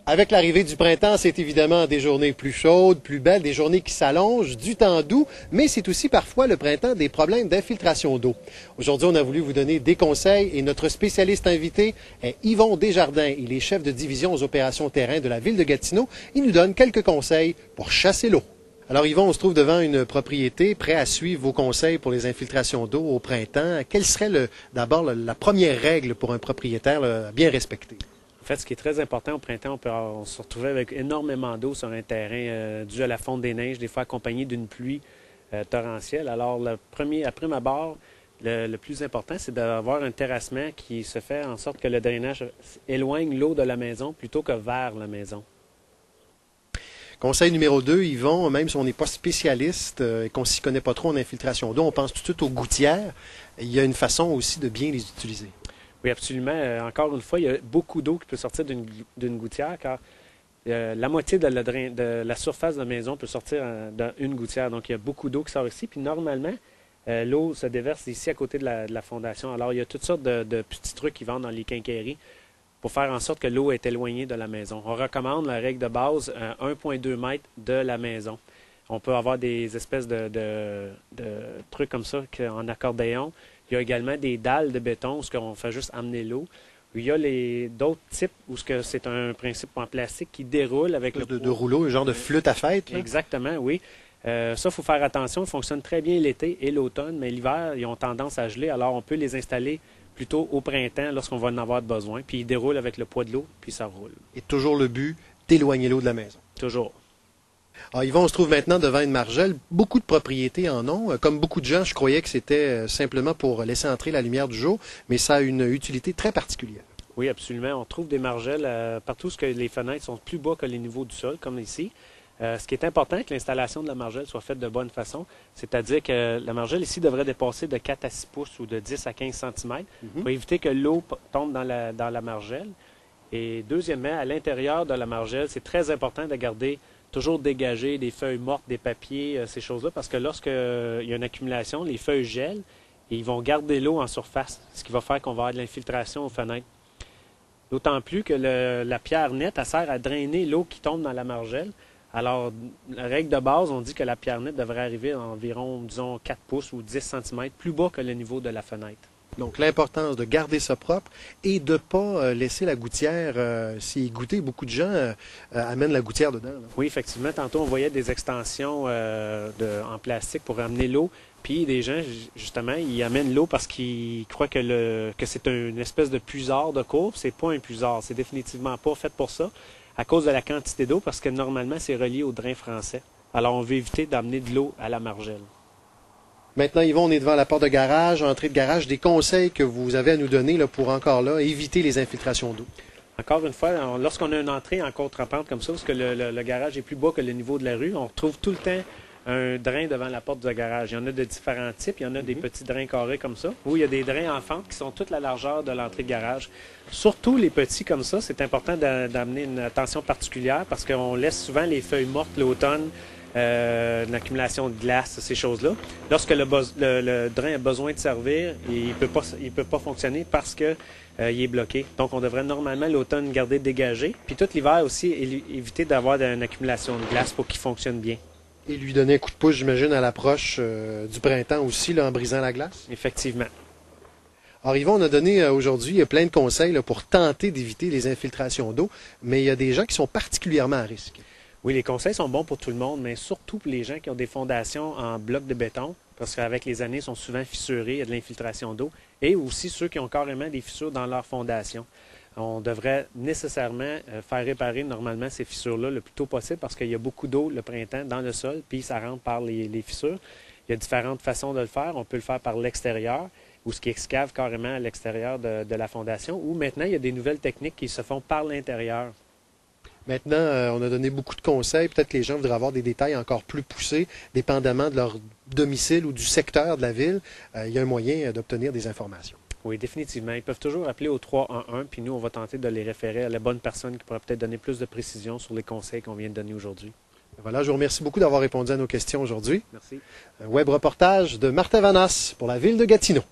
Avec l'arrivée du printemps, c'est évidemment des journées plus chaudes, plus belles, des journées qui s'allongent, du temps doux, mais c'est aussi parfois le printemps des problèmes d'infiltration d'eau. Aujourd'hui, on a voulu vous donner des conseils et notre spécialiste invité est Yvon Desjardins. Il est chef de division aux opérations terrain de la ville de Gatineau. Il nous donne quelques conseils pour chasser l'eau. Alors Yvon, on se trouve devant une propriété prêt à suivre vos conseils pour les infiltrations d'eau au printemps. Quelle serait d'abord la première règle pour un propriétaire à bien respecter? En fait, ce qui est très important au printemps, on se retrouve avec énormément d'eau sur un terrain dû à la fonte des neiges, des fois accompagné d'une pluie torrentielle. Alors, à prime abord, le plus important, c'est d'avoir un terrassement qui se fait en sorte que le drainage éloigne l'eau de la maison plutôt que vers la maison. Conseil numéro 2, Yvon, même si on n'est pas spécialiste et qu'on ne s'y connaît pas trop en infiltration d'eau, on pense tout de suite aux gouttières. Il y a une façon aussi de bien les utiliser. Oui, absolument. Encore une fois, il y a beaucoup d'eau qui peut sortir d'une gouttière, car la moitié de la surface de la maison peut sortir d'une gouttière. Donc, il y a beaucoup d'eau qui sort ici. Puis, normalement, l'eau se déverse ici à côté de la fondation. Alors, il y a toutes sortes de petits trucs qui vendent dans les quincailleries pour faire en sorte que l'eau est éloignée de la maison. On recommande la règle de base 1,2 m de la maison. On peut avoir des espèces de trucs comme ça en accordéon. Il y a également des dalles de béton où on fait juste amener l'eau. Il y a d'autres types où c'est un principe en plastique qui déroule avec le de rouleau, un genre de flûte à fête. Là. Exactement, oui. Ça, il faut faire attention. Ils fonctionnent très bien l'été et l'automne, mais l'hiver, ils ont tendance à geler. Alors, on peut les installer plutôt au printemps lorsqu'on va en avoir besoin. Puis, ils déroulent avec le poids de l'eau, puis ça roule. Et toujours le but d'éloigner l'eau de la maison. Toujours. Alors, Yvon, on se trouve maintenant devant une margelle. Beaucoup de propriétés en ont. Comme beaucoup de gens, je croyais que c'était simplement pour laisser entrer la lumière du jour, mais ça a une utilité très particulière. Oui, absolument. On trouve des margelles partout où les fenêtres sont plus bas que les niveaux du sol, comme ici. Ce qui est important, c'est que l'installation de la margelle soit faite de bonne façon, c'est-à-dire que la margelle ici devrait dépasser de 4 à 6 pouces ou de 10 à 15 cm pour éviter que l'eau tombe dans la margelle. Et deuxièmement, à l'intérieur de la margelle, c'est très important de garder toujours dégagé des feuilles mortes, des papiers, ces choses-là, parce que lorsqu'il y a une accumulation, les feuilles gèlent et ils vont garder l'eau en surface, ce qui va faire qu'on va avoir de l'infiltration aux fenêtres. D'autant plus que la pierre nette, elle sert à drainer l'eau qui tombe dans la margelle. Alors, la règle de base, on dit que la pierre nette devrait arriver à environ, disons, 4 pouces ou 10 cm plus bas que le niveau de la fenêtre. Donc, l'importance de garder ça propre et de ne pas laisser la gouttière s'y goûter. Beaucoup de gens amènent la gouttière dedans. Là. Oui, effectivement. Tantôt, on voyait des extensions en plastique pour amener l'eau. Puis, des gens, justement, ils amènent l'eau parce qu'ils croient que c'est une espèce de puisard de courbe. C'est pas un puisard. C'est définitivement pas fait pour ça à cause de la quantité d'eau parce que normalement, c'est relié au drain français. Alors, on veut éviter d'amener de l'eau à la margelle. Maintenant, Yvon, on est devant la porte de garage, entrée de garage. Des conseils que vous avez à nous donner là, pour encore là éviter les infiltrations d'eau? Encore une fois, lorsqu'on a une entrée en contre-pente comme ça, parce que le garage est plus bas que le niveau de la rue, on retrouve tout le temps un drain devant la porte du garage. Il y en a de différents types. Il y en a des petits drains carrés comme ça, ou il y a des drains en fente qui sont toute la largeur de l'entrée de garage. Surtout les petits comme ça, c'est important d'amener une attention particulière parce qu'on laisse souvent les feuilles mortes l'automne, une accumulation de glace, ces choses-là. Lorsque le drain a besoin de servir, il peut pas fonctionner parce que il est bloqué. Donc, on devrait normalement l'automne garder dégagé. Puis tout l'hiver aussi, éviter d'avoir une accumulation de glace pour qu'il fonctionne bien. Et lui donner un coup de pouce, j'imagine, à l'approche du printemps aussi, là, en brisant la glace? Effectivement. Alors, Yvon, on a donné aujourd'hui plein de conseils là, pour tenter d'éviter les infiltrations d'eau, mais il y a des gens qui sont particulièrement à risque. Oui, les conseils sont bons pour tout le monde, mais surtout pour les gens qui ont des fondations en bloc de béton, parce qu'avec les années, ils sont souvent fissurés, il y a de l'infiltration d'eau, et aussi ceux qui ont carrément des fissures dans leur fondation. On devrait nécessairement faire réparer normalement ces fissures-là le plus tôt possible parce qu'il y a beaucoup d'eau le printemps dans le sol, puis ça rentre par les fissures. Il y a différentes façons de le faire. On peut le faire par l'extérieur, ou ce qui excave carrément à l'extérieur de la fondation, ou maintenant, il y a des nouvelles techniques qui se font par l'intérieur. Maintenant, on a donné beaucoup de conseils. Peut-être que les gens voudraient avoir des détails encore plus poussés, dépendamment de leur domicile ou du secteur de la ville. Il y a un moyen d'obtenir des informations. Oui, définitivement. Ils peuvent toujours appeler au 311, puis nous, on va tenter de les référer à la bonne personne qui pourra peut-être donner plus de précision sur les conseils qu'on vient de donner aujourd'hui. Voilà, je vous remercie beaucoup d'avoir répondu à nos questions aujourd'hui. Merci. Un web reportage de Martin Vanasse pour la ville de Gatineau.